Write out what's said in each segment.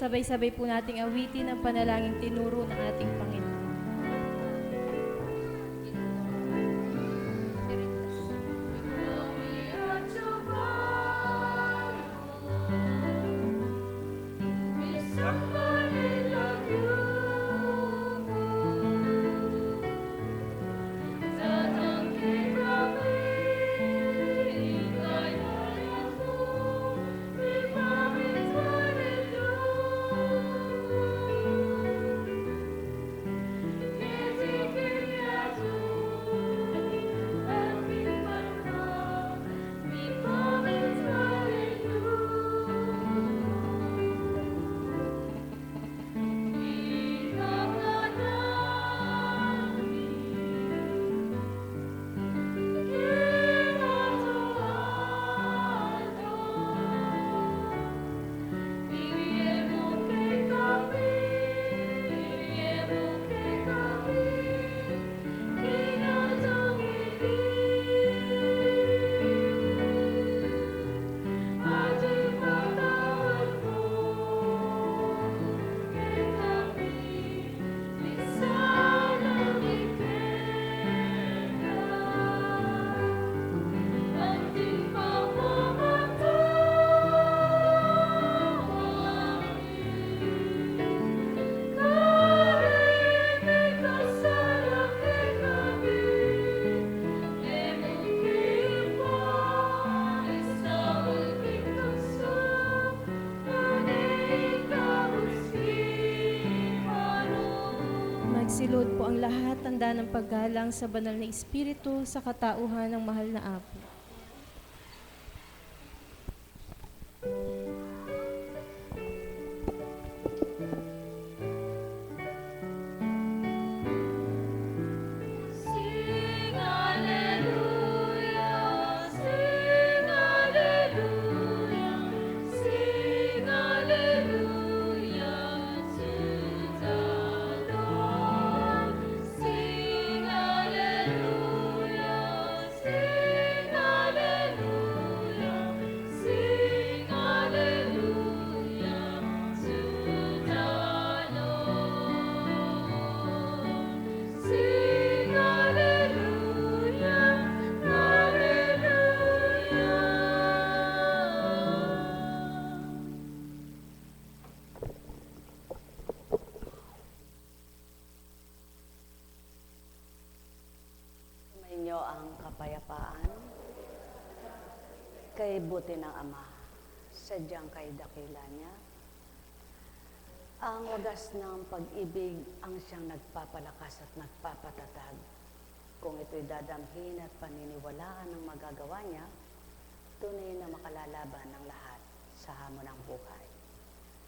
Sabay-sabay po nating awitin ang panalangin tinuro ng ating Panginoon. Magsilod po ang lahat, tanda ng paggalang sa banal na Espiritu sa katauhan ng mahal na Apo. Ang kapayapaan kay buti ng Ama, sadyang kay dakila niya. Ang wagas ng pag-ibig ang siyang nagpapalakas at nagpapatatag. Kung ito'y dadamhin at paniniwalaan ng magagawa niya, tunay na makalalaban ng lahat sa hamon ng buhay.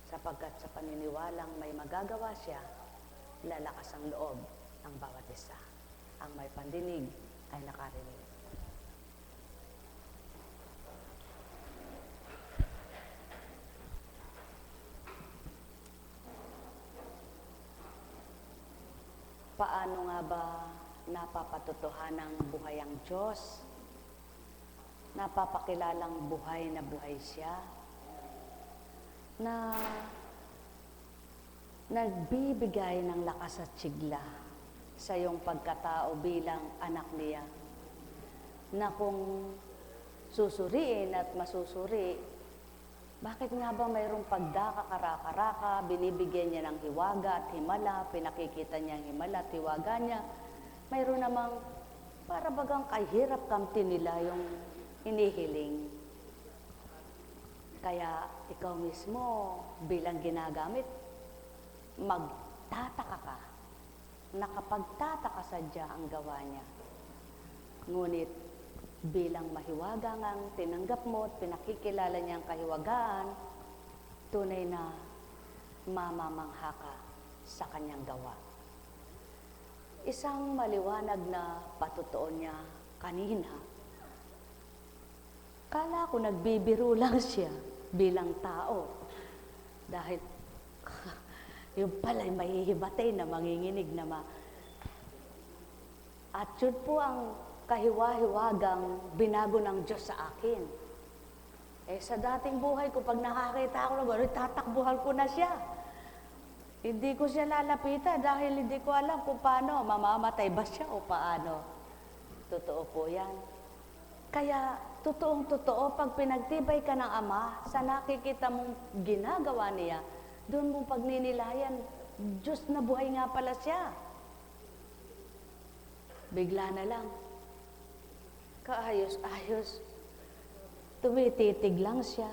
Sapagkat sa paniniwalang may magagawa siya, lalakas ang loob ng bawat isa. Ang may pandinig ay nakarinig. Paano nga ba napapatotohanan ng buhay ang Diyos? Napapakilalang buhay na buhay siya? Na nagbibigay ng lakas at sigla sa iyong pagkatao bilang anak niya, na kung susuriin at masusuri, bakit nga ba mayroong pagdakakaraka-raka, binibigyan niya ng hiwaga at himala, pinakikita niya ang himala at hiwaga niya, mayroon namang para bagang kahirap kamti nila yung inihiling. Kaya ikaw mismo bilang ginagamit, magtataka ka, nakapagtataka sadya ang gawa niya. Ngunit bilang mahiwaga ngang tinanggap mo at pinakikilala niya ang kahiwagaan, tunay na mamamangha ka sa kanyang gawa. Isang maliwanag na patutuon niya kanina, kala ko nagbibiro lang siya bilang tao. Dahil yung pala'y mahihibatay na manginginig na At yun po ang kahiwa-hiwagang binago ng Diyos sa akin. Sa dating buhay ko, pag nakakita ako ng gano'n, tatakbuhan ko na siya. Hindi ko siya lalapitan dahil hindi ko alam kung paano, mamamatay ba siya o paano. Totoo po yan. Kaya, totoong-totoo, pag pinagtibay ka ng Ama, sa nakikita mong ginagawa niya, doon mong pagninilayan, Diyos na buhay nga pala siya. Bigla na lang, kaayos-ayos, tumititig lang siya.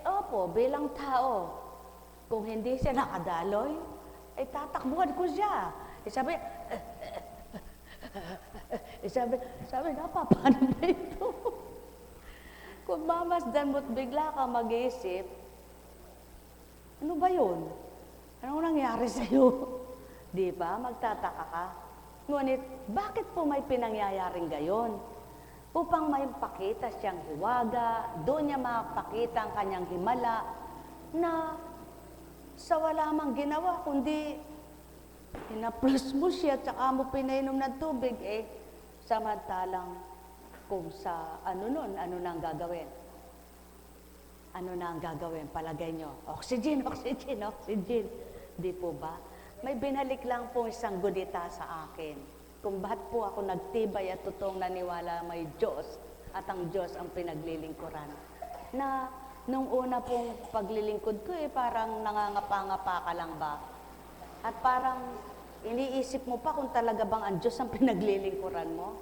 Opo, bilang tao, kung hindi siya nakadaloy, tatakbuhan ko siya. Sabi, paano na ito? Kung mamasdan mo't bigla ka mag-iisip, ano ba yun? Anong nangyari sa'yo? Di ba? Magtataka ka. Ngunit, bakit po may pinangyayaring gayon? Upang may pakita siyang hiwaga, doon niya mapakita ang kanyang himala, na sa wala mang ginawa, kundi hinaplos mo siya, tsaka mo pinainom ng tubig, samantalang kung sa ano nang gagawin? Ano na ang gagawin? Palagay nyo, oxygen. Di po ba? May binalik lang po isang gudita sa akin. Kung ba't po ako nagtibay at totoong naniwala may Diyos at ang Diyos ang pinaglilingkuran. Na nung una pong paglilingkod ko, parang nangangapa-ngapa ka lang ba? At parang iniisip mo pa kung talaga bang ang Diyos ang pinaglilingkuran mo.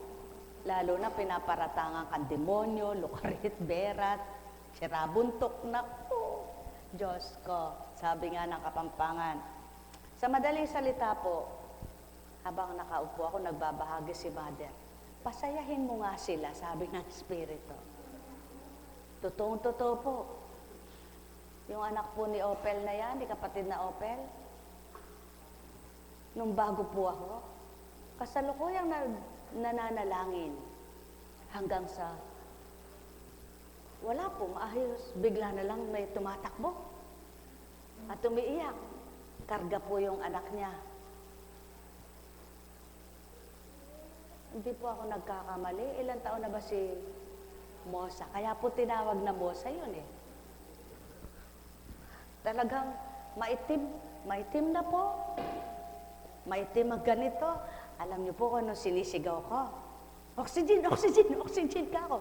Lalo na pinaparatangan kang demonyo, lukarit, berat, sirabuntok, naku, Diyos ko, sabi nga ng Kapampangan. Sa madaling salita po, habang nakaupo ako, nagbabahagi si Mother, pasayahin mo nga sila, sabi ng Espiritu. Totoong-totoo po. Yung anak po ni Opel na yan, ni kapatid na Opel, nung bago po ako, kasalukuyang nananalangin hanggang sa wala po, maayos. Bigla na lang may tumatakbo at umiiyak. Karga po yung anak niya. Hindi po ako nagkakamali. Ilang taon na ba si Mosa? Kaya po tinawag na Mosa yun Talagang maitim na po. Maitim ang ganito. Alam niyo po kung ano sinisigaw ko? Oxygen ka ako.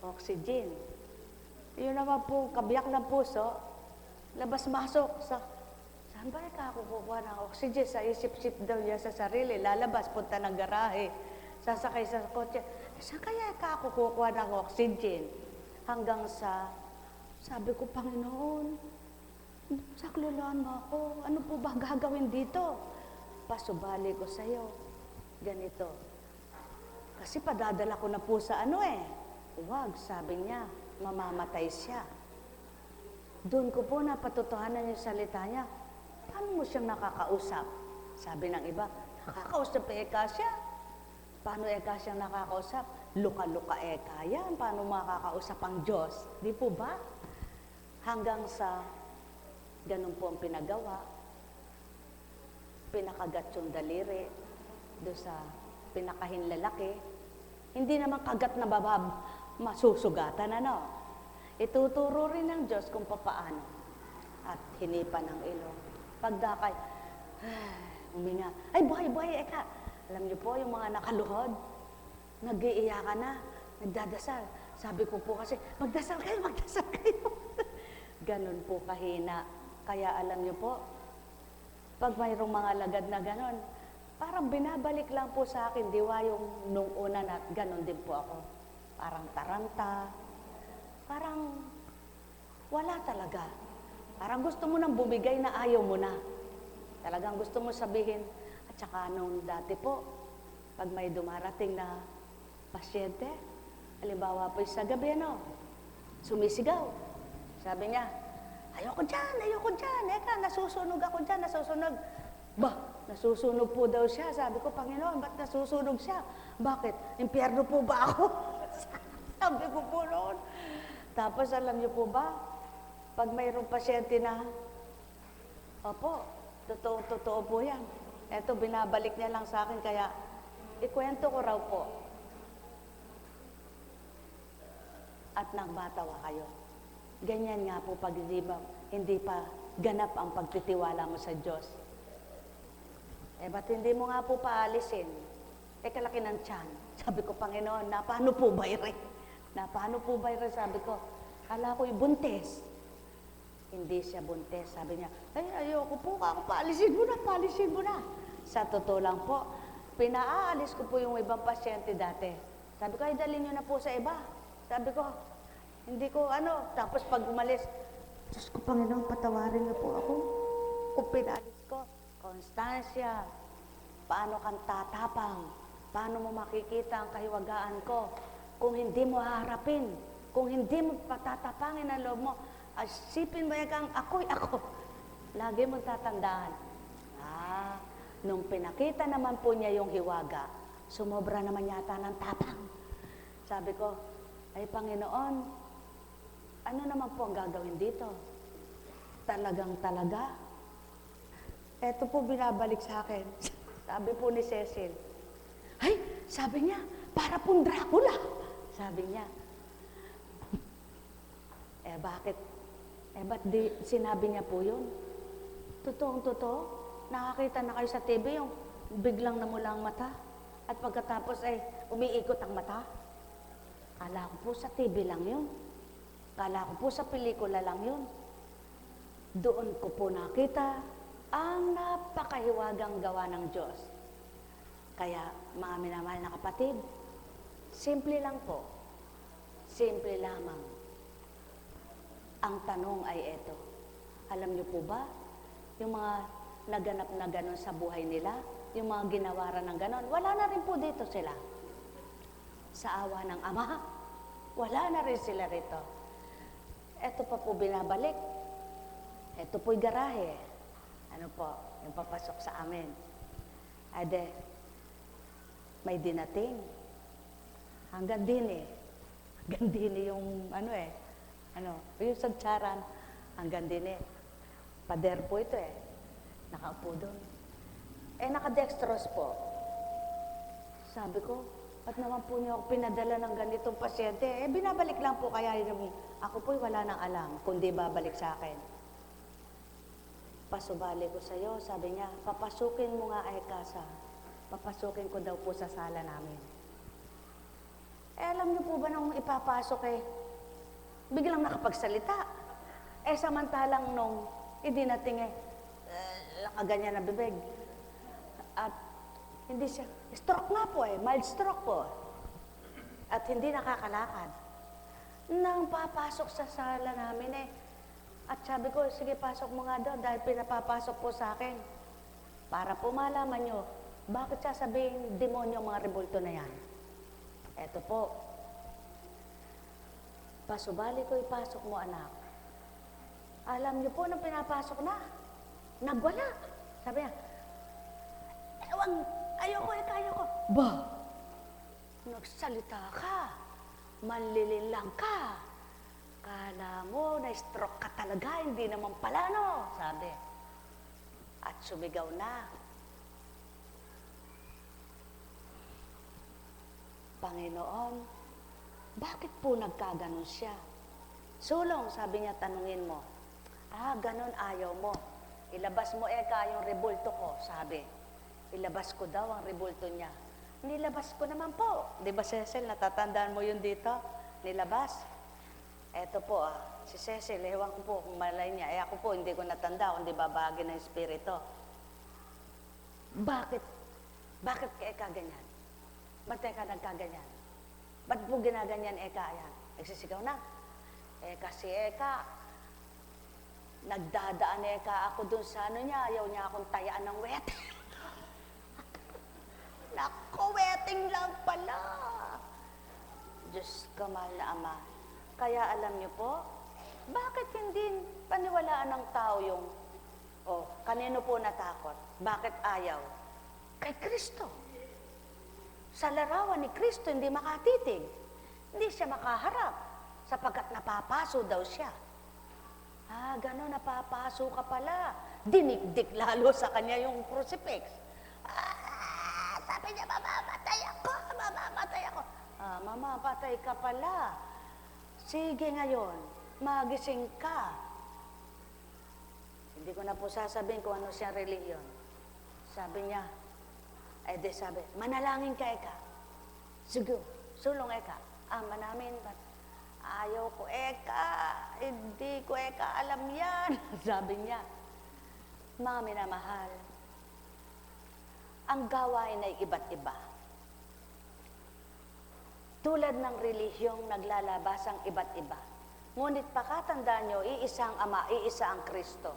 Oxygen. Yun naman po, kabiyak ng puso, labas-masok sa, saan ba ako kukuha ng oxygen? Sa isip-sip daw niya sa sarili, lalabas, punta ng garahe, sasakay sa kotse. Saan kaya ako kukuha ng oxygen? Hanggang sa, sabi ko, Panginoon, saklulaan mo ako. Ano po ba gagawin dito? Pasubali ko sa'yo. Ganito. Kasi padadala ko na po sa Huwag, sabi niya, mamamatay siya. Doon ko po napatutuhanan yung salita niya. Paano mo siyang nakakausap? Sabi ng iba, nakakausap eka siya. Paano eka siyang nakakausap? Luka-luka eka yan. Paano makakausap ang Diyos? Di po ba? Hanggang sa ganun po ang pinagawa. Pinakagat yung daliri doon sa pinakahinlalaki. Hindi naman kagat na masusugatan, Ituturo rin ng Diyos kung papaano. At hinipan ng ilong. Pagdakay, huminga. Ay, buhay, eka. Alam niyo po, yung mga nakaluhod, nag-iiyakan na, nagdadasal. Sabi ko po kasi, magdasal kayo. Ganon po kahina. Kaya alam niyo po, pag mayroong mga lagad na ganon, parang binabalik lang po sa akin, diwa yung nung una na ganon din po ako. Parang taranta, parang wala talaga. Parang gusto mo nang bumigay na ayaw mo na. Talagang gusto mo sabihin, at saka nung dati po, pag may dumarating na pasyente, halimbawa po sa gabi, sumisigaw. Sabi niya, ayoko dyan, nasusunog ako dyan, nasusunog. Nasusunog po daw siya. Sabi ko, Panginoon, ba't nasusunog siya? Bakit? Impyerno po ba ako? Sabi ko po noon. Tapos alam niyo po ba, pag mayroong pasyente na, opo, totoo po yan. Eto, binabalik niya lang sa akin, kaya ikwento ko raw po. at nagmatawa kayo. Ganyan nga po pag hindi pa ganap ang pagtitiwala mo sa Diyos. Ba't hindi mo nga po paalisin? Kalaki ng tiyan. Sabi ko, Panginoon, paano po ba rin? Paano po ba rin? Sabi ko, kala ko'y buntis. Hindi siya buntis. Sabi niya, ayoko po, ako paalisin mo na. Sa totoo lang po, pinaalis ko po yung ibang pasyente dati. Sabi ko, dalhin niyo na po sa iba. Sabi ko, hindi ko tapos pag umalis, Diyos ko, Panginoon, patawarin niyo po ako. Kung pinaalis ko, Constancia, paano kang tatapang? Paano mo makikita ang kahiwagaan ko? Kung hindi mo haharapin, kung hindi mo patatapangin ang loob mo, asipin mo kang ako'y ako. Lagi mong tatandaan. Nung pinakita naman po niya yung hiwaga, sumobra naman yata ng tapang. Sabi ko, ay Panginoon, ano naman po ang gagawin dito? Talagang talaga? Eto po binabalik sa akin. Sabi po ni Cecil, ay, sabi niya, para pong Dracula. Sabi niya, bakit? Ba't di sinabi niya po yun? Totoong-totoo, nakakita na kayo sa TV yung biglang namula ang mata at pagkatapos umiikot ang mata. Kala ko po sa TV lang yun. Kala ko po sa pelikula lang yun. Doon ko po nakita ang napakahiwagang gawa ng Diyos. Kaya mga minamahal na kapatid, simple lang po. Simple lamang. Ang tanong ay eto. Alam niyo po ba, yung mga naganap na ganon sa buhay nila, yung mga ginawaran ng ganon, wala na rin po dito sila. Sa awa ng Ama, wala na rin sila rito. Eto pa po binabalik. Eto po'y garahe. Ano po, yung papasok sa amin. May dinating. Hanggang din Hanggang din yung yung sadsaran. Hanggang din Pader po ito Nakaupo doon. Nakadextrose po. Sabi ko, ba't naman po niyo ako pinadala ng ganitong pasyente? Binabalik lang po kaya ako po'y wala nang alam kundi babalik sa akin. Pasubali ko sa'yo, sabi niya, papasukin mo nga Kasa. Papasukin ko daw po sa sala namin. Alam niyo po ba nung ipapasok biglang nakapagsalita. Samantalang nung idinating nakaganyan na bibig. At hindi siya, stroke nga po mild stroke po. At hindi nakakalakad. Nang papasok sa sala namin at sabi ko, sige pasok mo nga daw dahil pinapapasok po sa akin. Para po malaman nyo, bakit sasabihin demonyo ang mga rebulto na yan? Eto po, pasubali ko ipasok mo anak. Alam niyo po nang pinapasok na, nagwala. Sabi niya, ayoko. Ba, nagsalita ka, manlilin lang ka. Kala mo, na-stroke ka talaga, hindi naman pala, no? Sabi. At sumigaw na. Panginoon, bakit po nagkaganon siya? Sulong, sabi niya, tanungin mo. Ganon ayaw mo. Ilabas mo yung rebulto ko, sabi. Ilabas ko daw ang rebulto niya. Nilabas ko naman po. Di ba, Cecil, natatandaan mo yun dito? Nilabas. Eto po si Cecil, ewan ko po kung malay niya. Ako po, hindi ko natanda, hindi babagi ng espiritu. Bakit? Bakit ka ganyan? Ba't ka nagkaganyan? Ba't po ginaganyan yan? Nagsisigaw na. Kasi nagdadaan ako dun sa niya, ayaw niya akong tayaan ng wet. Naku, weting lang pala. Diyos ko, mahal na Ama. Kaya alam niyo po, bakit hindi paniwalaan ng tao yung, kanino po natakot? Bakit ayaw? Kay Kristo. Sa larawan ni Kristo, hindi makatitig. Hindi siya makaharap, sapagkat napapaso daw siya. Gano'n, napapaso ka pala. Dinikdik lalo sa kanya yung crucifix. Sabi niya, mamamatay ako. Mamamatay ka pala. sige ngayon, magising ka. Hindi ko na po sasabihin kung ano siyang relihiyon. Sabi niya, sabi, manalangin ka, Eka. Sige, sulong, Eka. Ama namin, ayaw ko, Eka. Hindi ko, Eka, alam yan. Sabi niya, mga minamahal, ang gawain ay iba't iba. Tulad ng relihiyong naglalabas ang iba't iba. Ngunit pakatandaan nyo, iisa ang Ama, iisa ang Kristo.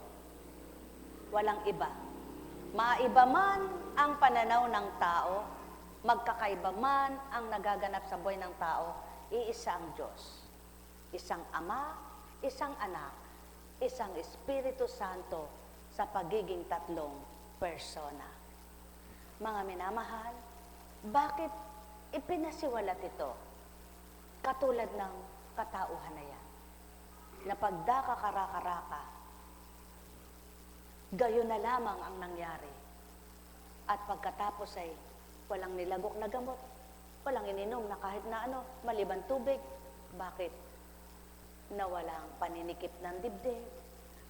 Walang iba. Maiba man ang pananaw ng tao, magkakaiba man ang nagaganap sa buhay ng tao, iisa ang Diyos. Isang Ama, isang Anak, isang Espiritu Santo sa pagiging tatlong persona. Mga minamahal, bakit ipinasiwalat ito? Katulad ng katauhan na yan. Na pagdakakaraka-raka, gayon na lamang ang nangyari. At pagkatapos ay walang nilagok na gamot, walang ininom na kahit na ano, maliban tubig. Bakit? Nawalang paninikip ng dibdib.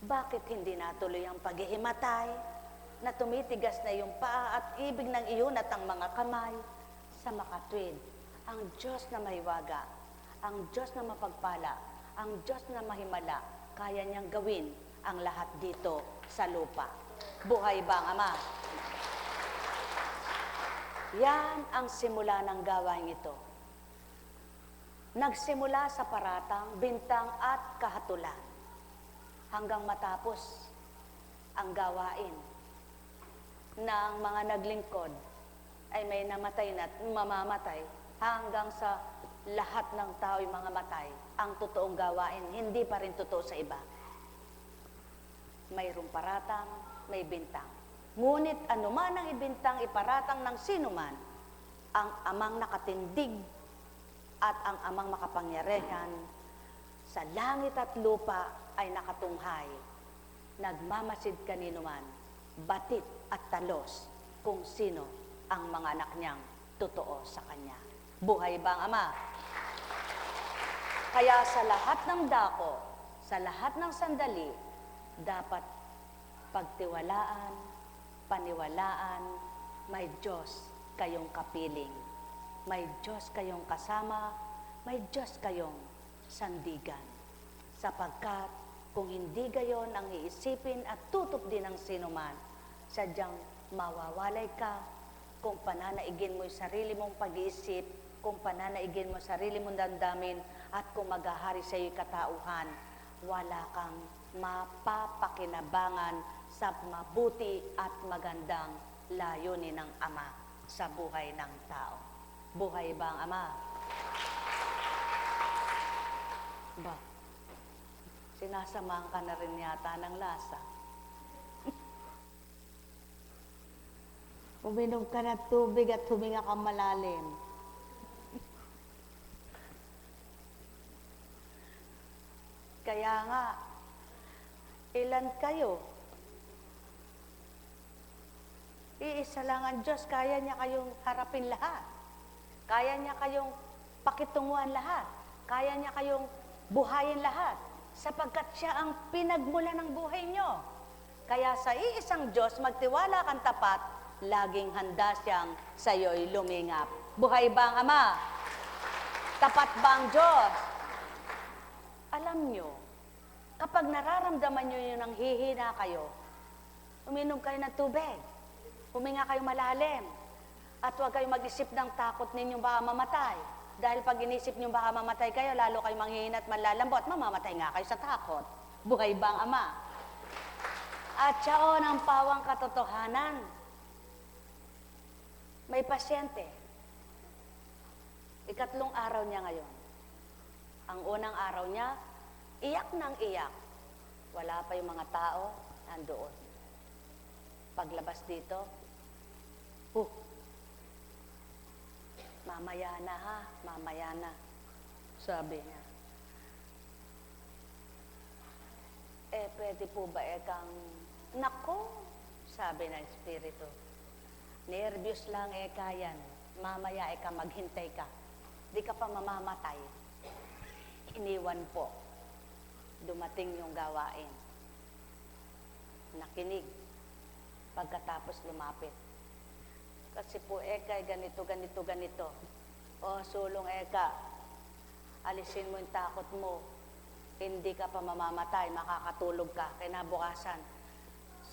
Bakit hindi natuloy ang paghihimatay? Na tumitigas na yung paa at ibig ng iyon at ang mga kamay sa makatwid. Ang Diyos na mahiwaga, ang Diyos na mapagpala, ang Diyos na mahimala, kaya niyang gawin ang lahat dito sa lupa. Buhay ba ang Ama? Yan ang simula ng gawain ito. Nagsimula sa paratang, bintang at kahatulan hanggang matapos ang gawain ng mga naglingkod ay may namatay na mamamatay hanggang sa lahat ng tao ay mga matay. Ang totoong gawain, hindi pa rin totoo sa iba. Mayroong paratang, may bintang. Ngunit anuman ang ibintang iparatang ng sinuman, ang Amang nakatindig at ang Amang makapangyarihan sa langit at lupa ay nakatunghay. Nagmamasid kanino man, batit at talos kung sino ang mga anak niyang totoo sa Kanya. Buhay ba ang Ama? Kaya sa lahat ng dako, sa lahat ng sandali, dapat pagtiwalaan, paniwalaan, may Diyos kayong kapiling. May Diyos kayong kasama, may Diyos kayong sandigan. Sapagkat kung hindi gayon ang iisipin at tutok din ng sinuman, sadyang mawawalay ka kung pananaigin mo yung sarili mong pag-iisip, kung pananaigin mo sarili mong damdamin, at kung maghahari sa iyo katauhan, wala kang mapapakinabangan sa mabuti at magandang layunin ng Ama sa buhay ng tao. Buhay ba ang Ama? Ba? Sinasamahan ka na rin yata ng lasa. Uminom ka ng tubig at huminga ka malalim. Kaya nga, ilan kayo? Iisa lang ang Diyos, kaya niya kayong harapin lahat. Kaya niya kayong pakitunguhan lahat. Kaya niya kayong buhayin lahat. Sapagkat siya ang pinagmula ng buhay niyo. Kaya sa iisang Diyos, magtiwala kang tapat, laging handa siyang sa iyo'y lumingap. Buhay ba ang Ama? Tapat ba ang Diyos? Alam nyo, kapag nararamdaman nyo yun ng hihina kayo, uminom kayo ng tubig, huminga kayo malalim, at huwag kayo mag-isip ng takot ninyong baka mamatay. Dahil pag inisip nyo baka mamatay kayo, lalo kayo manghihina at malalambo at mamamatay nga kayo sa takot. Buhay ba ang Ama? At siyaon ang pawang katotohanan. May pasyente. Ikatlong araw niya ngayon. Ang unang araw niya, iyak ng iyak. Wala pa yung mga tao, nandoon. Paglabas dito, mamaya na ha, mamaya na. Sabi niya. Pwede po ba kang, nako, sabi ng Espiritu. Nervyos lang yan. Mamaya maghintay ka. Di ka pa mamamatay. iniwan po. Dumating yung gawain. Nakinig. Pagkatapos lumapit. Kasi po, Eka, ganito, ganito, ganito. O, sulong Eka, alisin mo yung takot mo. Hindi ka pa mamamatay, makakatulog ka. Kinabukasan,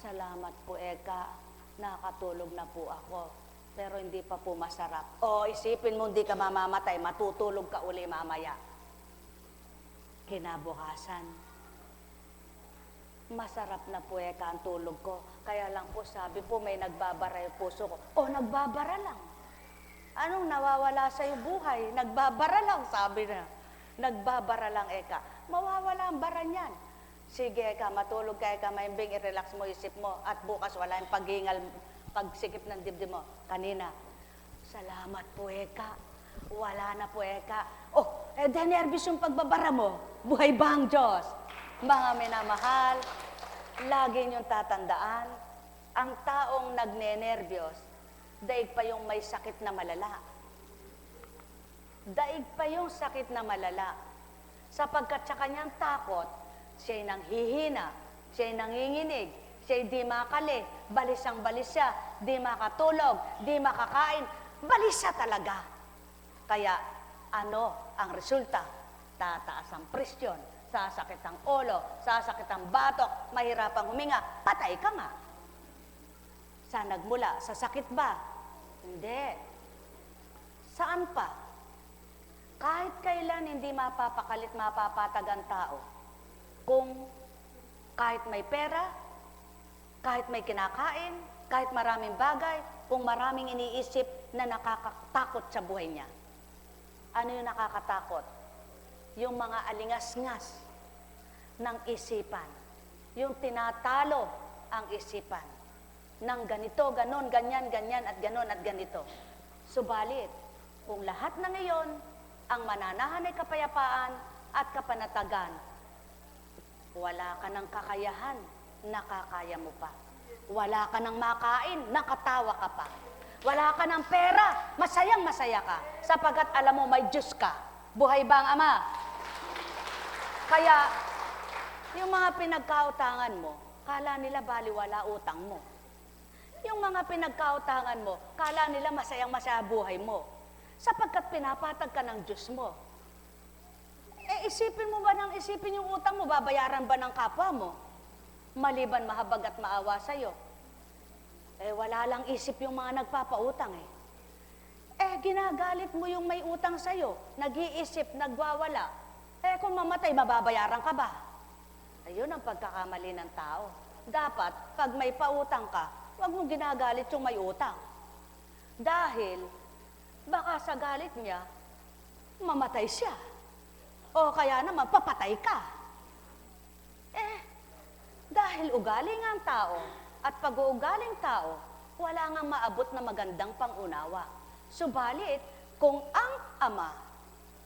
salamat po Eka, nakatulog na po ako. Pero hindi pa po masarap. O, isipin mo hindi ka mamamatay, matutulog ka uli mamaya. Kinabukasan, masarap na po Eka ang tulog ko. Kaya lang po sabi po may nagbabara yung puso ko. O, nagbabara lang. Anong nawawala sa'yo buhay? Nagbabara lang, sabi na. Nagbabara lang Eka. Mawawala ang bara niyan. Sige Eka, matulog ka Eka, maimbing, i-relax mo isip mo. At bukas wala yung paghingal, pagsikip ng dibdib mo. Kanina, salamat po Eka. Wala na po Eka. Oh, nervous yung pagbabara mo. Buhay ba ang Diyos? Mga minamahal, lagi niyong tatandaan, ang taong nagne-nervyos, daig pa yung may sakit na malala. Daig pa yung sakit na malala. Sapagkat sa kanyang takot, siya'y nanghihina, siya'y nanginginig, siya'y di makali, balisang balis siya, di makatulog, di makakain, balis siya talaga. Kaya ano ang resulta? Tataas ang presyon, sasakit ang ulo, sasakit ang batok, mahirapang huminga, patay ka nga. Saan nagmula? Sa sakit ba? Hindi. Saan pa? Kahit kailan hindi mapapakalit, mapapatag ang tao. Kung kahit may pera, kahit may kinakain, kahit maraming bagay, kung maraming iniisip na nakakatakot sa buhay niya. Ano yung nakakatakot? Yung mga alingas-ngas ng isipan. Yung tinatalo ang isipan. Ng ganito, ganon, ganyan, ganyan, at ganon, at ganito. Subalit, kung lahat na ngayon, ang mananahan ay kapayapaan at kapanatagan, wala ka ng kakayahan, nakakaya mo pa. Wala ka ng makain, nakatawa ka pa. Wala ka ng pera, masayang masaya ka, sapagkat alam mo may Diyos ka. Buhay ba ang Ama? Kaya, yung mga pinagkautangan mo, kala nila baliwala utang mo. Yung mga pinagkautangan mo, kala nila masayang masaya buhay mo. Sapagkat pinapatag ka ng Diyos mo. Isipin mo ba nang isipin yung utang mo, babayaran ba ng kapwa mo? Maliban mahabag at maawa sa'yo. Wala lang isip yung mga nagpapautang ginagalit mo yung may utang sa'yo, nag-iisip, nagwawala. Kung mamatay, mababayaran ka ba? Ayun ang pagkakamali ng tao. Dapat, pag may pautang ka, huwag mong ginagalit yung may utang. Dahil, baka sa galit niya, mamatay siya. O kaya naman, papatay ka. Dahil ugali nga ang tao, at pag-uugaling tao, wala nga maabot na magandang pangunawa. Subalit, kung ang Ama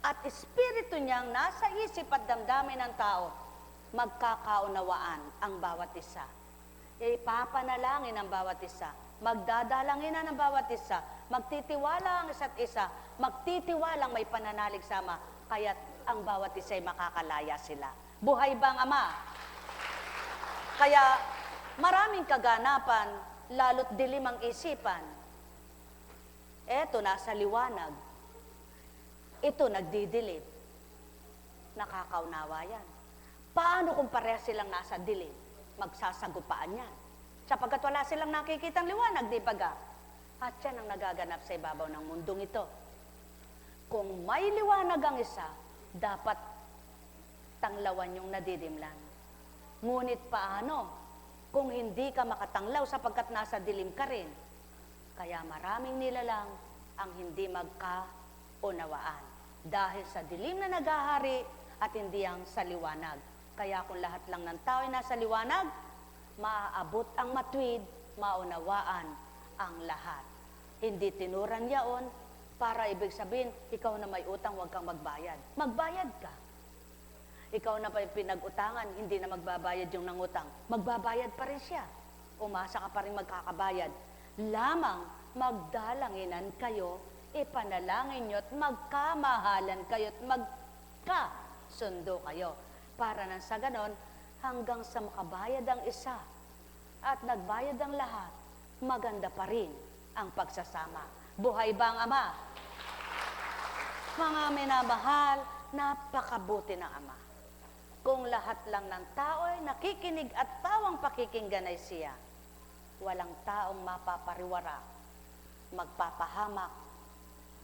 at Espiritu niyang nasa isip at damdamin ng tao, magkakaunawaan ang bawat isa. Ipapanalangin ang bawat isa. Magdadalangin na ng bawat isa. Magtitiwala ang isa't isa. Magtitiwalang may pananalig sama. Kaya't ang bawat isa ay makakalaya sila. Buhay ba ang Ama? Kaya maraming kaganapan, lalo't dilim ang isipan. Eto, nasa liwanag. Ito, nagdidilim. Nakakaunawa yan. Paano kung pareha silang nasa dilim? Magsasagupaan yan. Sapagkat wala silang nakikitang liwanag, di ba ga? At yan ang nagaganap sa ibabaw ng mundong ito. Kung may liwanag ang isa, dapat tanglawan yung nadidimlan. Ngunit paano kung hindi ka makatanglaw sapagkat nasa dilim ka rin? Kaya maraming nilalang ang hindi magkaunawaan. Dahil sa dilim na naghahari at hindi ang sa liwanag. Kaya kung lahat lang ng tao ay nasa liwanag, maaabot ang matuwid, maunawaan ang lahat. Hindi tinuran yaon para ibig sabihin, ikaw na may utang, huwag kang magbayad. Magbayad ka. Ikaw na pa pinag-utangan, hindi na magbabayad yung nangutang. Magbabayad pa rin siya. Umasa ka pa rin magkakabayad. Lamang magdalanginan kayo, ipanalangin nyo at magkamahalan kayo at sundo kayo. Para nang sa ganon, hanggang sa makabayad ang isa at nagbayad ang lahat, maganda pa rin ang pagsasama. Buhay ba ang Ama? Mga minamahal, napakabuti ng Ama. Kung lahat lang ng tao ay nakikinig at tawang pakikinggan ay siya, walang taong mapapariwara, magpapahamak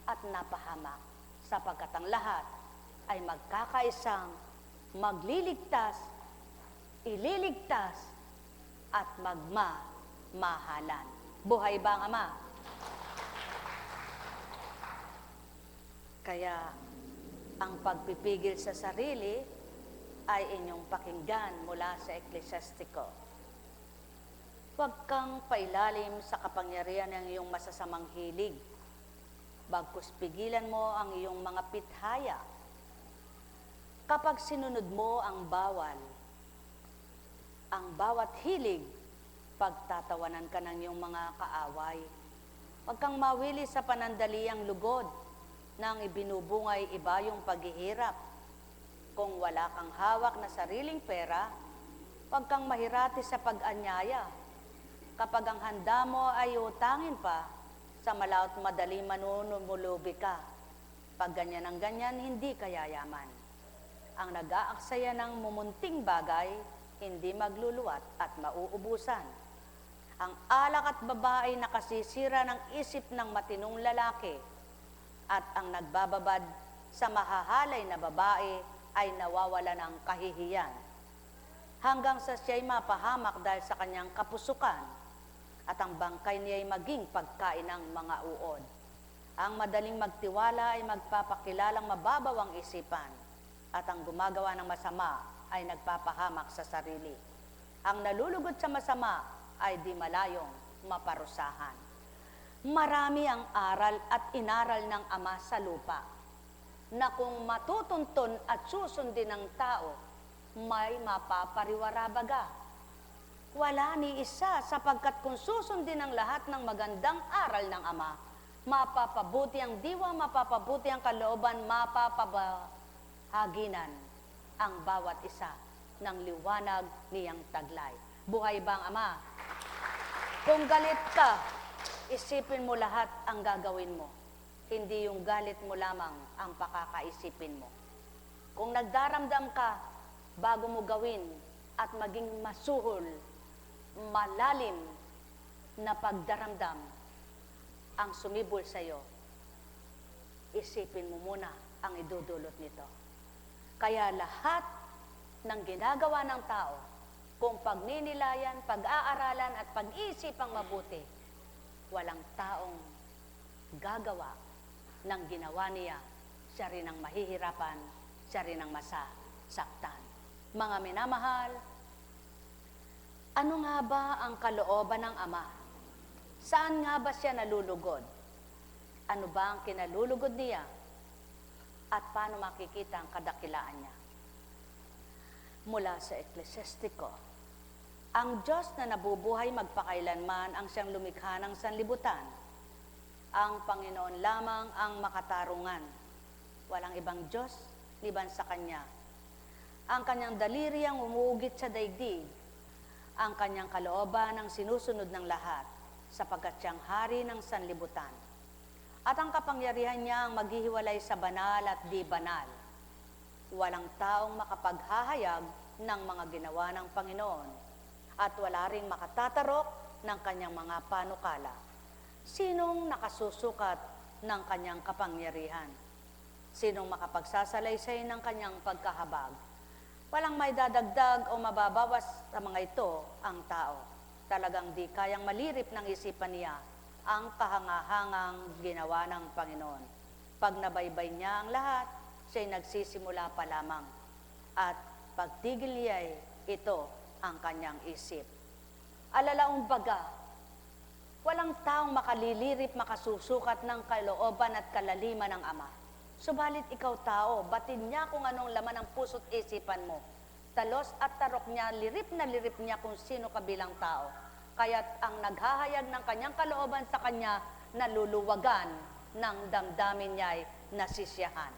at napahamak, sapagkat ang lahat ay magkakaisang magliligtas, ililigtas, at magmamahalan. Buhay ba ang Ama? Kaya ang pagpipigil sa sarili ay inyong pakinggan mula sa Eklesiastiko. Huwag kang pailalim sa kapangyarihan ng iyong masasamang hilig. Bagkus pigilan mo ang iyong mga pithaya. Kapag sinunod mo ang bawat hilig, pagtatawanan ka ng iyong mga kaaway. Huwag kang mawili sa panandaliang lugod nang ibinubungay iba yung paghihirap. Kung wala kang hawak na sariling pera, huwag kang mahirati sa pag-anyaya. Kapag ang handa mo ay utangin pa, sa malaot madali manunumulubi ka. Pag ganyan ang ganyan, hindi ka yayaman. Ang nag-aaksaya ng mumunting bagay, hindi magluluwat at mauubusan. Ang alak at babae nakasisira ng isip ng matinong lalaki, at ang nagbababad sa mahahalay na babae ay nawawala ng kahihiyan. Hanggang sa siya'y mapahamak dahil sa kanyang kapusukan, at ang bangkay niya ay maging pagkain ng mga uod. Ang madaling magtiwala ay magpapakilalang mababaw ang isipan, at ang gumagawa ng masama ay nagpapahamak sa sarili. Ang nalulugod sa masama ay di malayong maparusahan. Marami ang aral at inaral ng Ama sa lupa, na kung matutuntun at susundin ng tao, may mapapariwara baga. Wala ni isa, sapagkat kung susundin ang lahat ng magandang aral ng Ama, mapapabuti ang diwa, mapapabuti ang kalooban, mapapabahaginan ang bawat isa ng liwanag niyang taglay. Buhay ba ang Ama? Kung galit ka, isipin mo lahat ang gagawin mo. Hindi yung galit mo lamang ang pakakaisipin mo. Kung nagdaramdam ka, bago mo gawin at maging masuhol, malalim na pagdaramdam ang sumibol sa iyo, isipin mo muna ang idudulot nito. Kaya lahat ng ginagawa ng tao, kung pagninilayan, pag-aaralan at pag-iisipang mabuti, walang taong gagawa ng ginawa niya, siya rin ang mahihirapan, siya rin ang masasaktan. Mga minamahal, ano nga ba ang kalooban ng Ama? Saan nga ba siya nalulugod? Ano ba ang kinalulugod niya? At paano makikita ang kadakilaan niya? Mula sa Eklesiastiko, ang Diyos na nabubuhay magpakailanman ang siyang lumikha ng sanlibutan. Ang Panginoon lamang ang makatarungan. Walang ibang Diyos liban sa Kanya. Ang Kanyang daliri ang umuugit sa daigdig. Ang Kanyang kalooban ang sinusunod ng lahat, sapagkat siyang hari ng sanlibutan. At ang kapangyarihan niya ang maghihiwalay sa banal at di banal. Walang taong makapaghahayag ng mga ginawa ng Panginoon, at wala ring makatatarok ng Kanyang mga panukala. Sinong nakasusukat ng Kanyang kapangyarihan? Sinong makapagsasalaysay ng Kanyang pagkahabag? Walang may dadagdag o mababawas sa mga ito ang tao. Talagang di kayang malirip ng isipan niya ang kahangahangang ginawa ng Panginoon. Pag nabaybay niya ang lahat, siya'y nagsisimula pa lamang. At pagtigil niya'y ito ang kanyang isip. Alalaong baga, walang taong makalilirip, makasusukat ng kalooban at kalaliman ng Ama. Subalit ikaw tao, batid niya kung anong laman ng puso't isipan mo. Talos at tarok niya, lirip na lirip niya kung sino ka bilang tao. Kaya't ang naghahayag ng kanyang kalooban sa kanya, naluluwagan ng damdamin niya'y nasisiyahan.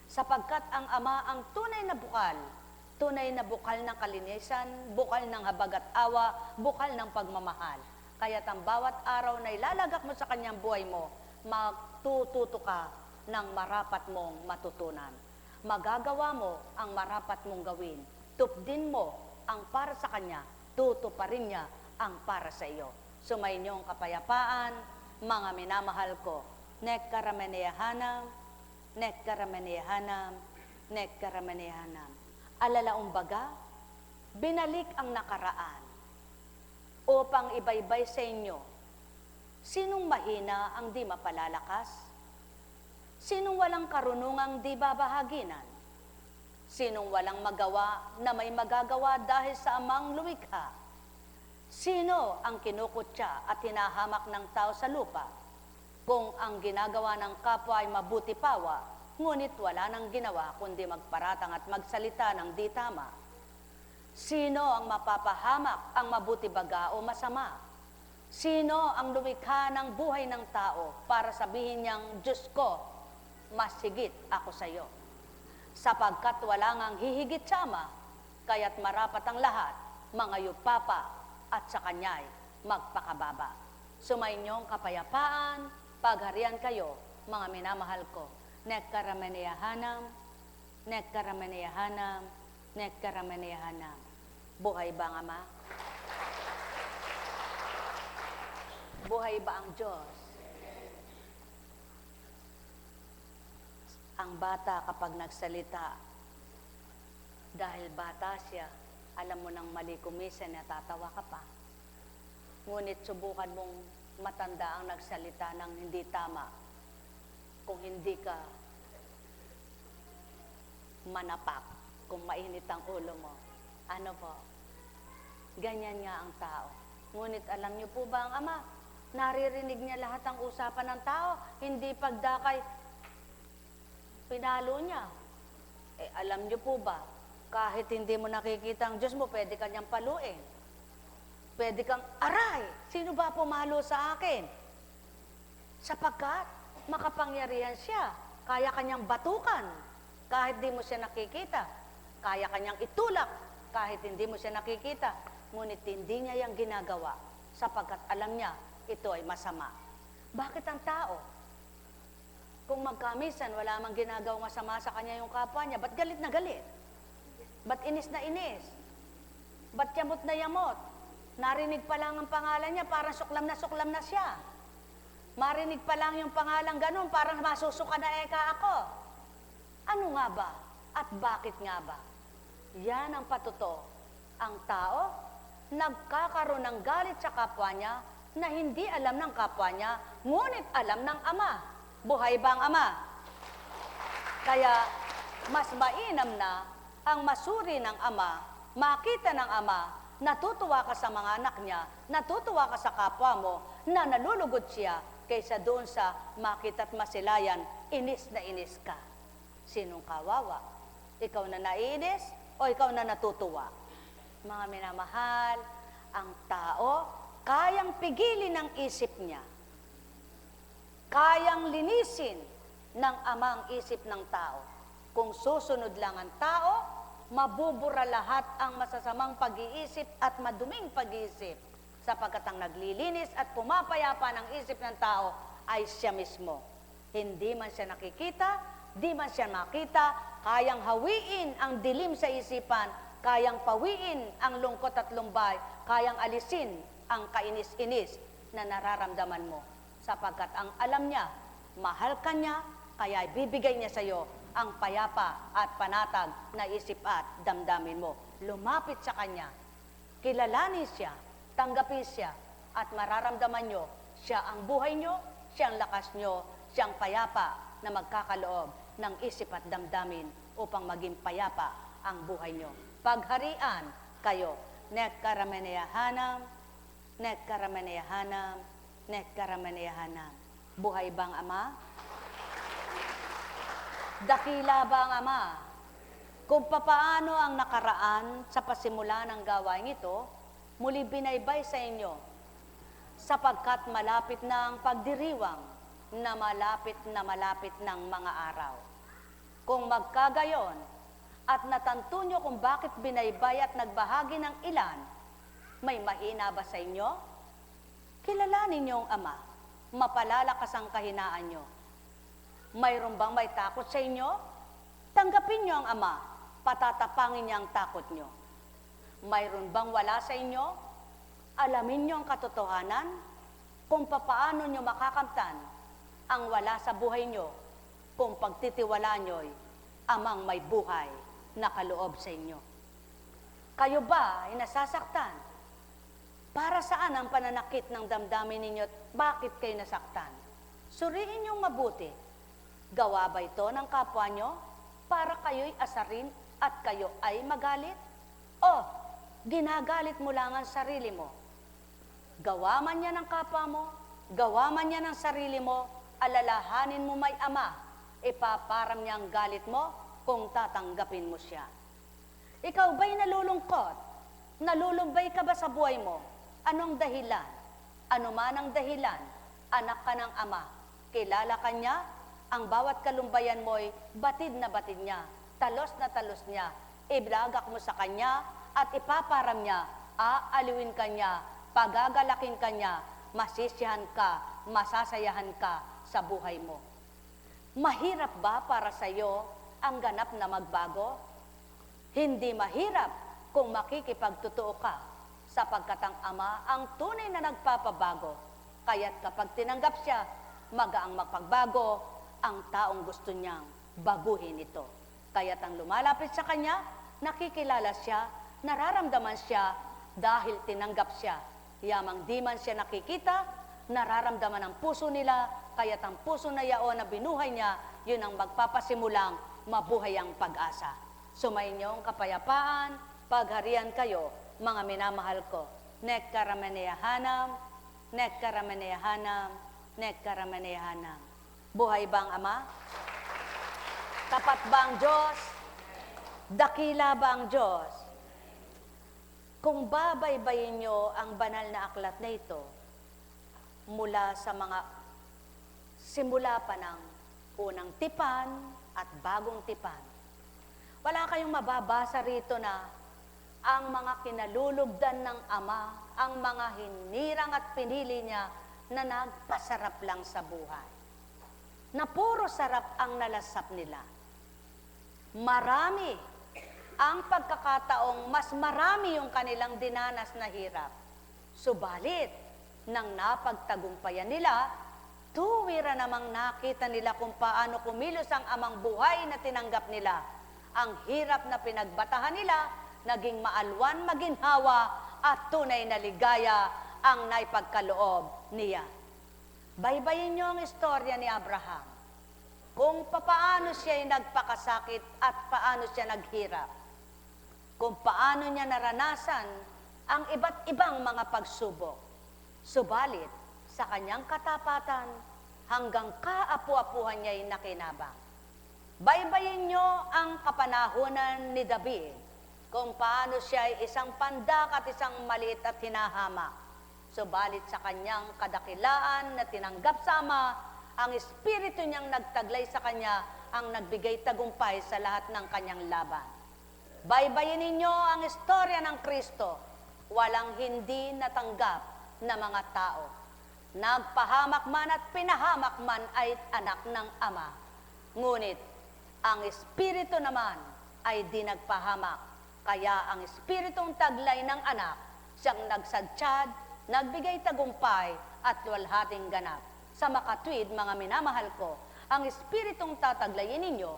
sapagkat ang Ama ang tunay na bukal ng kalinisan, bukal ng habag at awa, bukal ng pagmamahal. Kaya't ang bawat araw na ilalagak mo sa kanyang buhay mo, magtututo ka ng marapat mong matutunan. Magagawa mo ang marapat mong gawin. Tupdin mo ang para sa kanya, tutuparin niya ang para sa iyo. Sumainyo ang kapayapaan, mga minamahal ko. Nek karameneyahanam, nek karameneyahanam, nek karameneyahanam. Alalaumbaga, binalik ang nakaraan upang ibaybay sa inyo. Sinong mahina ang di mapalalakas? Sinong walang karunungang di babahaginan? Sinong walang magawa na may magagawa dahil sa amang lumikha? Sino ang kinukutya at hinahamak ng tao sa lupa? Kung ang ginagawa ng kapwa ay mabuti pawa, ngunit wala nang ginawa kundi magparatang at magsalita ng di tama. Sino ang mapapahamak ang mabuti baga o masama? Sino ang lumikha ng buhay ng tao para sabihin niyang, Diyos ko, mas higit ako sa iyo? Sapagkat wala ngang hihigit sa Ama, kaya't marapat ang lahat, mga yupapa at sa Kanya'y magpakababa. Sumainyong kapayapaan, pagharian kayo, mga minamahal ko. Nek karameneyahanam, nek karameneyahanam, nek karameneyahanam. Buhay ba ang Ama? Buhay ba ang Diyos? Ang bata kapag nagsalita, dahil bata siya, alam mo nang mali kumisa, natatawa ka pa. Ngunit subukan mong matanda ang nagsalita ng hindi tama. Kung hindi ka manapak, kung mainit ang ulo mo. Ano po? Ganyan nga ang tao. Ngunit alam niyo po ba ang Ama? Naririnig niya lahat ng usapan ng tao, hindi pagdakay pinalo niya. Alam niyo po ba, kahit hindi mo nakikita ang Diyos mo, pwede kanyang paluin. Pwede kang, aray, sino ba pumalo sa akin? Sapagkat makapangyarihan siya, kaya kanyang batukan, kahit di mo siya nakikita. Kaya kanyang itulak, kahit hindi mo siya nakikita. Ngunit hindi niya yung ginagawa, sapagkat alam niya, ito ay masama. Bakit ang tao? Kung magkamisan, wala mang ginagawang masama sa kanya yung kapwa niya, ba't galit na galit? Ba't inis na inis? Ba't yamot na yamot? Narinig pa lang ang pangalan niya, parang suklam na siya. Marinig pa lang yung pangalan ganun, parang masusuka na eka ako. Ano nga ba? At bakit nga ba? Yan ang patuto. Ang tao, nagkakaroon ng galit sa kapwa niya na hindi alam ng kapwa niya, ngunit alam ng Ama. Buhay ba ang Ama? Kaya, mas mainam na ang masuri ng Ama, makita ng Ama, natutuwa ka sa mga anak niya, natutuwa ka sa kapwa mo, na nalulugod siya, kaysa doon sa makita't masilayan, inis na inis ka. Sinong kawawa? Ikaw na naiinis o ikaw na natutuwa? Mga minamahal, ang tao, kayang pigilin ang isip niya. Kayang linisin ng Ama ang isip ng tao. Kung susunod lang ang tao, mabubura lahat ang masasamang pag-iisip at maduming pag-iisip, sapagkat ang naglilinis at pumapayapa ng isip ng tao ay siya mismo. Hindi man siya nakikita, di man siya makita, kayang hawiin ang dilim sa isipan, kayang pawiin ang lungkot at lumbay, kayang alisin ang kainis-inis na nararamdaman mo. Sapagkat ang alam niya, mahal ka niya, kaya ibibigay niya sa iyo ang payapa at panatag na isip at damdamin mo. Lumapit sa Kanya, kilalanin siya, tanggapin siya, at mararamdaman nyo, siya ang buhay nyo, siya ang lakas nyo, siya ang payapa na magkakaloob ng isip at damdamin upang maging payapa ang buhay nyo. Pagharian kayo, nek karameneyahanam, nek karameneyahanam, nek karameneyahanam. Buhay bang Ama? Dakila ba ang Ama? Kung papaano ang nakaraan sa pasimula ng gawain ito, muli binaybay sa inyo, sapagkat malapit na ang pagdiriwang na malapit ng mga araw. Kung magkagayon at natanto nyo kung bakit binaybay at nagbahagi ng ilan, may mahina ba sa inyo? Kilalanin niyo ang Ama, mapalalakas ang kahinaan nyo. Mayroon bang may takot sa inyo? Tanggapin niyo ang Ama, patatapangin niya ang takot nyo. Mayroon bang wala sa inyo? Alamin niyo ang katotohanan kung papaano nyo makakamtan ang wala sa buhay nyo kung pagtitiwalaan nyo'y Amang may buhay na kaloob sa inyo. Kayo ba ay nasasaktan? Para saan ang pananakit ng damdamin ninyo at bakit kayo nasaktan? Suriin niyong mabuti. Gawa ba ito ng kapwa nyo para kayo'y asarin at kayo ay magalit? O ginagalit mo lang ang sarili mo? Gawa man yan ng kapwa mo, gawa man yan ng sarili mo, alalahanin mo may Ama, ipaparam niya ang galit mo kung tatanggapin mo siya. Ikaw ba'y nalulungkot? Nalulumbay ka ba sa buhay mo? Anong dahilan? Ano man ang dahilan, anak ka ng Ama. Kilala ka niya, ang bawat kalumbayan mo'y batid na batid niya, talos na talos niya. Iblagak mo sa kanya at ipaparam niya, aaliwin ka niya, pagagalakin ka niya, masisiyahan ka, masasayahan ka sa buhay mo. Mahirap ba para sa iyo ang ganap na magbago? Hindi mahirap kung makikipagtotoo ka sapagkat ang Ama ang tunay na nagpapabago. Kaya't kapag tinanggap siya, magaang magpagbago ang taong gusto niyang baguhin ito. Kaya't ang lumalapit sa kanya, nakikilala siya, nararamdaman siya dahil tinanggap siya. Yamang di man siya nakikita, nararamdaman ang puso nila, kaya't ang puso na yaon na binuhay niya, yun ang magpapasimulang mabuhay ang pag-asa. Sumainyo ang kapayapaan, pagharian kayo, mga minamahal ko. Nekkaramaneyahanam, nekkaramaneyahanam, nekkaramaneyahanam. Buhay ba ang Ama? Tapat ba ang Diyos? Dakila ba ang Diyos? Kung babaybayin nyo ang banal na aklat na ito, mula sa simula pa ng unang tipan at bagong tipan, wala kayong mababasa rito na ang mga kinalulugdan ng Ama, ang mga hinirang at pinili niya na nagpasarap lang sa buhay. Na puro sarap ang nalasap nila. Marami ang pagkakataong mas marami yung kanilang dinanas na hirap. Subalit, nang napagtagumpayan nila, tuwira namang nakita nila kung paano kumilos ang Amang buhay na tinanggap nila. Ang hirap na pinagbatahan nila, naging maalwan, maginhawa, at tunay na ligaya ang naipagkaloob niya. Baybayin niyo ang istorya ni Abraham. Kung paano siya ay nagpakasakit at paano siya naghirap. Kung paano niya naranasan ang iba't ibang mga pagsubok. Subalit, sa kanyang katapatan, hanggang kaapu-apuhan niya ay nakinabang. Baybayin niyo ang kapanahunan ni David, kung paano siya ay isang pandak at isang maliit at hinahamak. Subalit sa kanyang kadakilaan na tinanggap sa Ama, ang Espiritu niyang nagtaglay sa kanya ang nagbigay tagumpay sa lahat ng kanyang laban. Baybayin ninyo ang istorya ng Kristo, walang hindi natanggap na mga tao. Nagpahamak man at pinahamak man ay anak ng Ama. Ngunit, ang Espiritu naman ay di nagpahamak. Kaya ang Espiritong taglay ng anak, siyang nagsadsyad, nagbigay tagumpay at luwalhating ganap. Sa makatwid, mga minamahal ko, ang Espiritong tataglayin ninyo,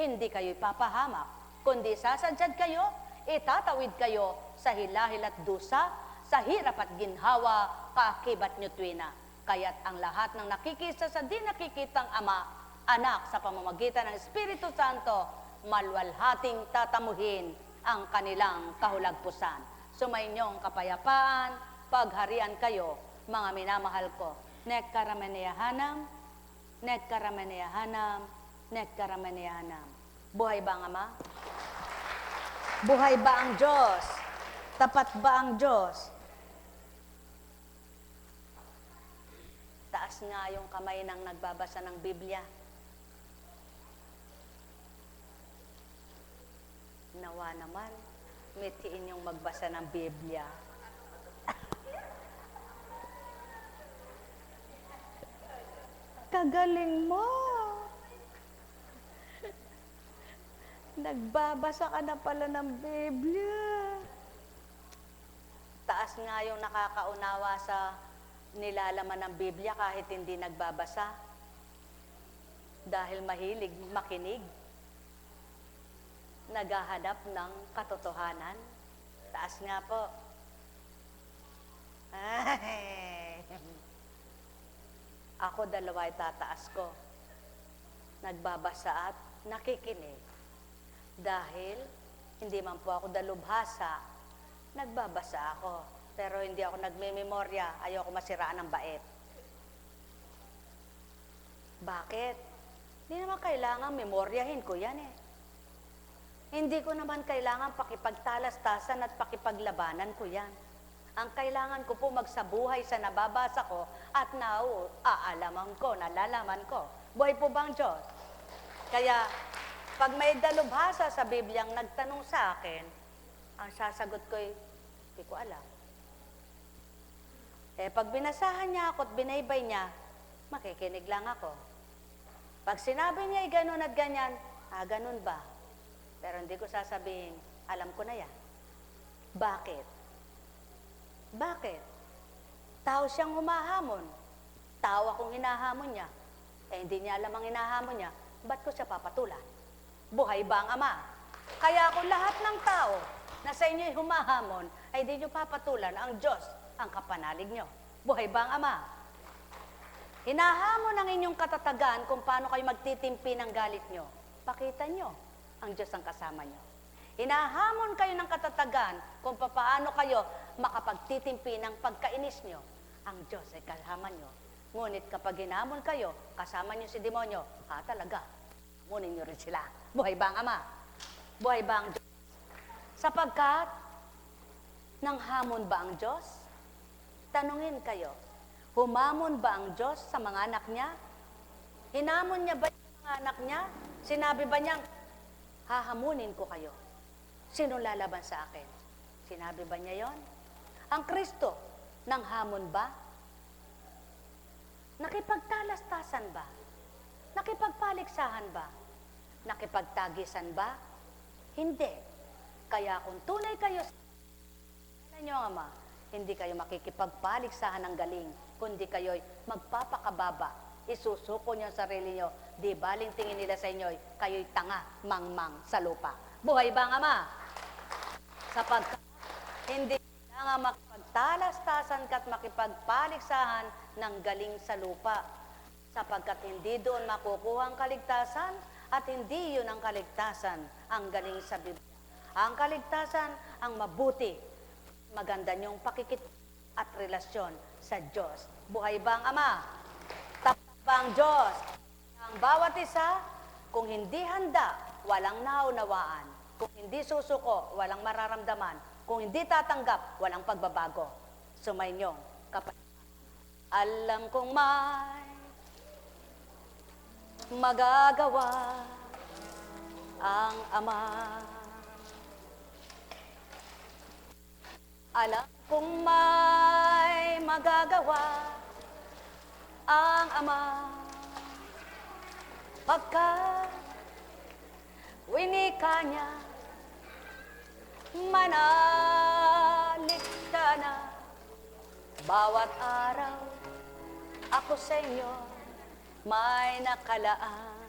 hindi kayo ipapahamak, kundi sasadyad kayo, itatawid kayo sa hilahil at dusa, sa hirap at ginhawa, kaakibat nyo tuwina. Kaya't ang lahat ng nakikisa sa di nakikitang Ama, Anak sa pamamagitan ng Espiritu Santo, malwalhating tatamuhin ang kanilang kahulagpusan. Sumainyong kapayapaan, pagharian kayo, mga minamahal ko. Nekkaramaneyahanam, nekkaramaneyahanam, nekkaramaneyahanam. Buhay ba ang Ama? Buhay ba ang Diyos? Tapat ba ang Diyos? Taas nga yung kamay ng nagbabasa ng Biblia. Nawa naman, mitiin yung magbasa ng Biblia. Kagaling mo! Nagbabasa ka na pala ng Biblia. Taas nga yung nakakaunawa sa nilalaman ng Biblia kahit hindi nagbabasa. Dahil mahilig makinig. Naghahanap ng katotohanan. Taas nga po. Ay. Ako dalawa itataas ko. Nagbabasa at nakikinig. Dahil hindi man po ako dalubhasa, nagbabasa ako. Pero hindi ako nagme-memorya, ayoko masiraan ng bait. Bakit? Hindi naman kailangan memoryahin ko yan eh. Hindi ko naman kailangan pakipagtalastasan at pakipaglabanan ko yan. Ang kailangan ko po magsabuhay sa nababasa ko at aalaman ko, nalalaman ko. Buhay po ba ang Diyos? Kaya, pag may dalubhasa sa Bibliang nagtanong sa akin, ang sasagot ko ay, hindi ko alam. Pag binasahan niya ako at binaybay niya, makikinig lang ako. Pag sinabi niya ay ganun at ganyan, ganun ba? Pero hindi ko sasabihin, alam ko na yan. Bakit? Bakit? Tao siyang humahamon. Tao akong hinahamon niya. Hindi niya alam ang hinahamon niya, ba't ko siya papatulan? Buhay ba ang Ama? Kaya kung lahat ng tao na sa inyo'y humahamon, ay di niyo papatulan ang Diyos, ang kapanalig niyo. Buhay ba ang Ama? Hinahamon ang inyong katatagan kung paano kayo magtitimpi ng galit niyo. Pakita niyo, ang Diyos ang kasama niyo. Hinahamon kayo ng katatagan kung paano kayo makapagtitimpi ng pagkainis niyo. Ang Diyos ay kasama niyo. Ngunit kapag hinamon kayo, kasama niyo si demonyo, talaga, hamunin niyo rin sila. Buhay ba ang Ama? Buhay ba ang Diyos? Sapagkat, nang hamon ba ang Diyos? Tanungin kayo, humamon ba ang Diyos sa mga anak niya? Hinamon niya ba yung mga anak niya? Sinabi ba niyang, hahamunin ko kayo? Sino lalaban sa akin? Sinabi ba niya yon? Ang Kristo, nang hamon ba? Nakipagtalastasan ba? Nakipagpaliksahan ba? Nakipagtagisan ba? Hindi. Kaya kung tunay kayo sa inyo, Ama, hindi kayo makikipagpaliksahan ng galing, kundi kayo'y magpapakababa. Isusuko niyo ang sarili niyo. Di baling tingin nila sa inyo'y kayo'y tanga, mangmang sa lupa. Buhay ba ang Ama? Sapagkat hindi kailangan makipagtalastasan ka't makipagpaliksahan ng galing sa lupa. Sapagkat hindi doon makukuha ang kaligtasan at hindi yun ang kaligtasan, ang galing sa Biblia. Ang kaligtasan, ang mabuti, maganda niyong pakikit at relasyon sa Diyos. Buhay ba ang Ama? Tapat ba ang Diyos? Ang bawat isa, kung hindi handa, walang naunawaan. Kung hindi susuko, walang mararamdaman. Kung hindi tatanggap, walang pagbabago. Sumainyo, kapatid. Alam kong may magagawa ang Ama. Alam kong may magagawa ang Ama. Pagkat winika niya, manalig ka na. Bawat araw ako sa inyo may nakalaan.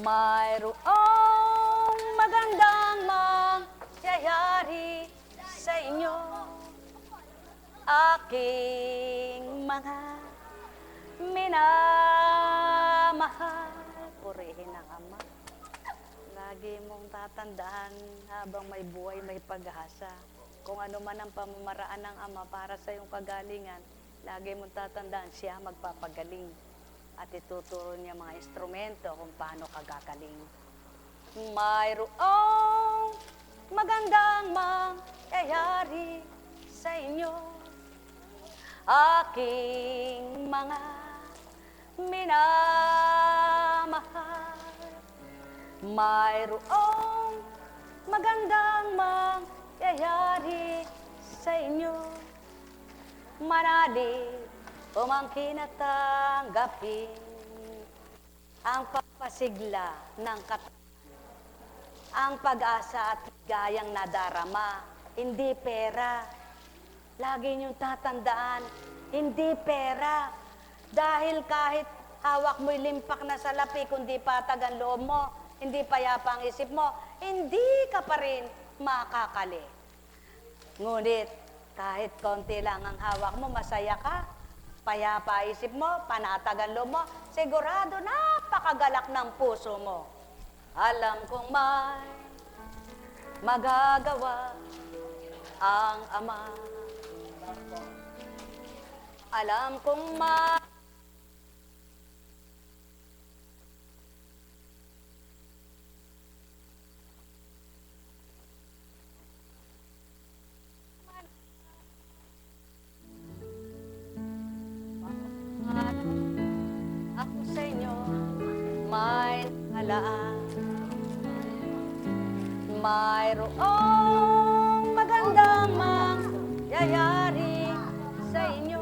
Mayroong magandang mangyayari sa inyo, aking mga minamahal. Purihin ang Ama. Lagi mong tatandaan habang may buhay, may pag-asa. Kung ano man ang pamamaraan ng Ama para sa iyong kagalingan, lagi mong tatandaan siya magpapagaling. At ituturo niya mga instrumento kung paano ka gagaling. Mayroong magandang mangyayari sa inyo, aking mga minamahal. mayroong magandang mangyayari sa inyo. Manali, umangkin at tanggapin ang pagpasigla ng katawan. Ang pag-asa at gayang nadarama, hindi pera. Lagi niyong tatandaan, hindi pera. Dahil kahit hawak mo'y limpak na salapi, kundi patag ang loob mo, hindi payapa ang isip mo, hindi ka pa rin makakali. Ngunit, kahit konti lang ang hawak mo, masaya ka, payapa isip mo, panatag ang loob mo, sigurado napakagalak ng puso mo. Alam kong may magagawa ang Ama. Alam kong may ako sa inyo may halaan. Mayroong magandang mangyayari sa inyo.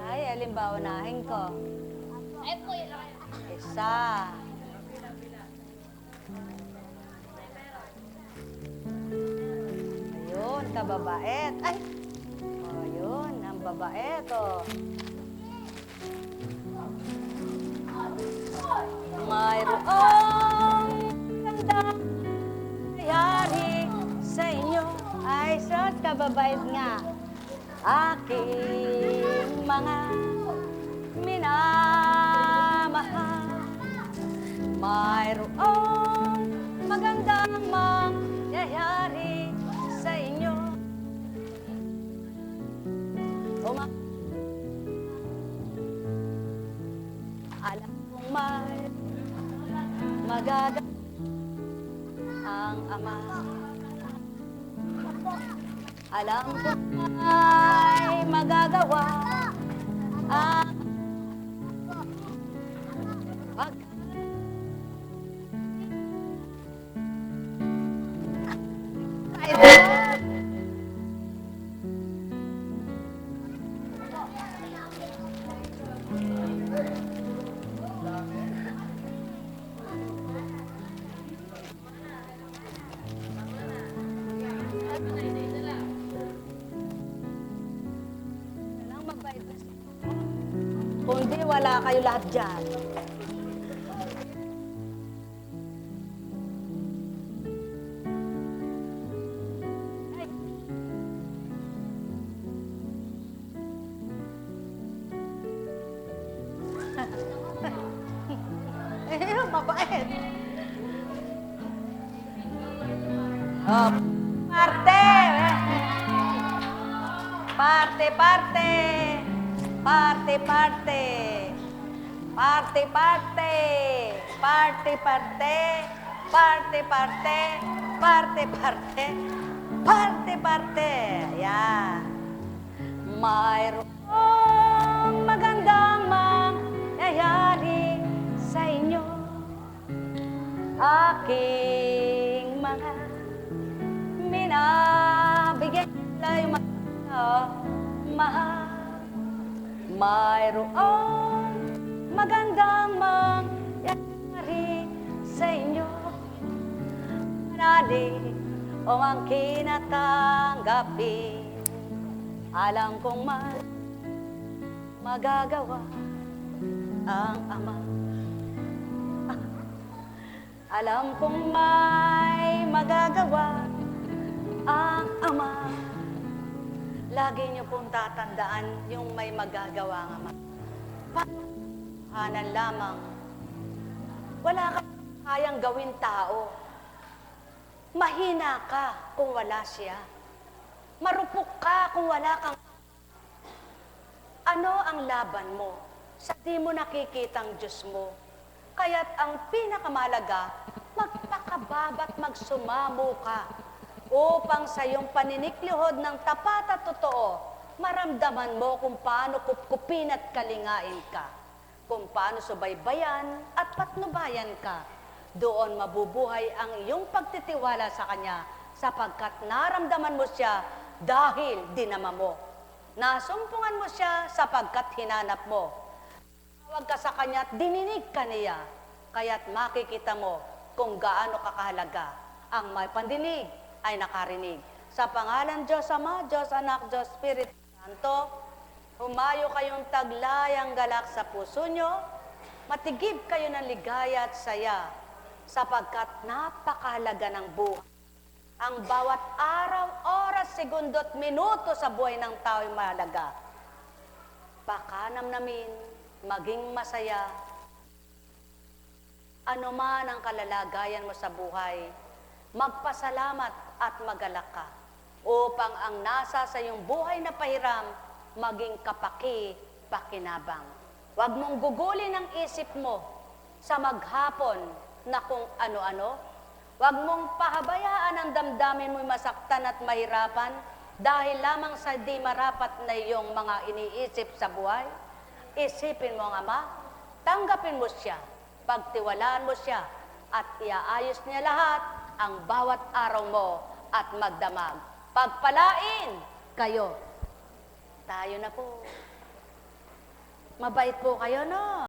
Ay, alin ba unahin ko? Isa. Ayun, kababait. Ay! O, yun, ang babait, o. Mayroong magandang mangyayari sa inyo. Ay, sus, kababait nga. Aking mga minamahal. Mayroong magandang mangyayari sa inyo. Alam kong may magagawa ang Ama. Alam kong may magagawa ang kundi wala kayo lahat dyan. Eh, mabait. Oh, parte. Parte, parte. Parte, parte. Parte, parte. Parte, parte. Parte, parte. Parte, parte. Parte, parte. Ayan. Mayroong magandang mangyayari sa inyo. Aking mga minabigyan tayo mahal. Mayroong magandang mangyayari sa inyo. Manali o ang kinatanggapin. Alam kong magagawa ang Ama. Alam kong may magagawa ang Ama. Lagi niyo pong tatandaan yung may magagawa ang Ama. Hanan lamang. Wala kang kayang gawin tao. Mahina ka kung wala siya. Marupok ka kung wala kang... Ano ang laban mo sa di mo nakikitang Diyos mo? Kaya't ang pinakamalaga, magpakababat magsumamo ka upang sa iyong paniniklihod ng tapat at totoo, maramdaman mo kung paano kupkupin at kalingain ka. kung paano subaybayan at patnubayan ka. Doon mabubuhay ang iyong pagtitiwala sa Kanya sapagkat naramdaman mo siya dahil dinama mo. Nasumpungan mo siya sapagkat hinanap mo. Tawag ka sa Kanya at dininig ka niya. Kaya't makikita mo kung gaano kakahalaga ang may pandinig ay nakarinig. Sa pangalan Diyos Ama, Diyos Anak, Diyos Espiritu Santo, humayo kayong taglayang galak sa puso nyo, matigib kayo ng ligaya at saya, sapagkat napakahalaga ng buhay. Ang bawat araw, oras, segundo at minuto sa buhay ng tao ay mahalaga. Pakanamnamin, maging masaya, ano man ang kalalagayan mo sa buhay, magpasalamat at magalak ka upang ang nasa sa iyong buhay na pahiram maging kapaki-pakinabang. Huwag mong gugulin ang isip mo sa maghapon na kung ano-ano. Huwag mong pahabayaan ang damdamin mo'y masaktan at mahirapan dahil lamang sa di marapat na iyong mga iniisip sa buhay. Isipin mo ang Ama, tanggapin mo siya, pagtiwalaan mo siya, at iaayos niya lahat ang bawat araw mo at magdamag. Pagpalain kayo. Tayo na po. Mabait po kayo, no?